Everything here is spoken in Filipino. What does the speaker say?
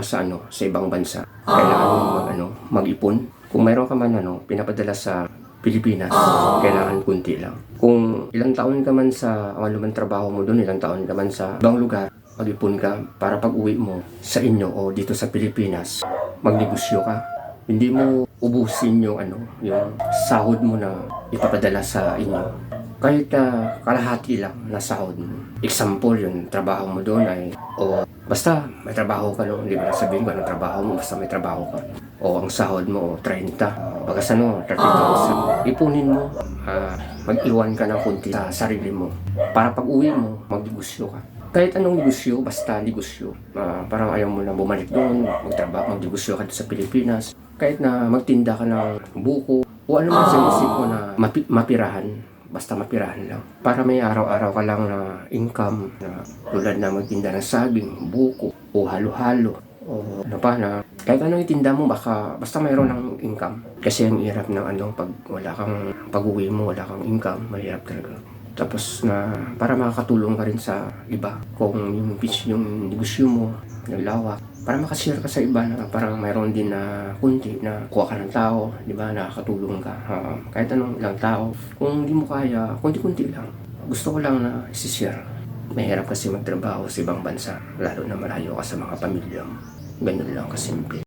sa sa ibang bansa, kailangan mo mag-ipon. Kung mayroon ka man pinapadala sa Pilipinas, kailangan kunti lang. Kung ilang taon ka man sa anumang trabaho mo doon, ilang taon ka man sa ibang lugar, mag-ipon ka para pag uwi mo sa inyo o dito sa Pilipinas, magnegosyo ka. Hindi mo ubusin yung sahod mo na ipapadala sa inyo. Kahit kalahati lang na sahod mo. Example, yung trabaho mo doon ay, basta may trabaho ka, hindi ba sabihin ko anong trabaho mo, basta may trabaho ka. O ang sahod mo, 30. Bagas 30,000. Ipunin mo, mag-iwan ka ng kunti sa sarili mo. Para pag uwi mo, magnegosyo ka. Kahit anong negosyo, basta negosyo. Parang ayaw mo na bumalik doon, magnegosyo ka sa Pilipinas. Kahit na magtinda ka ng buko, o ano man sa isip mo na mapirahan. Basta mapirahan lang. Para may araw-araw ka lang na income na tulad na magtinda ng saging, buko, o halo-halo. O na kahit anong itinda mo, basta mayroon ng income. Kasi ang hirap ng pag wala kang pag-uwi mo, wala kang income, mahirap talaga. Tapos para makakatulong ka rin sa iba. Kung yung negosyo mo, naglawak, para makashare ka sa iba na parang mayroon din na kunti na kuha ka ng tao, di ba, nakakatulong ka. Kahit anong ilang tao, kung hindi mo kaya, kunti-kunti lang. Gusto ko lang na isi-share. Mahirap kasi magtrabaho sa ibang bansa, lalo na malayo ka sa mga pamilya mo. Ganun lang kasimple.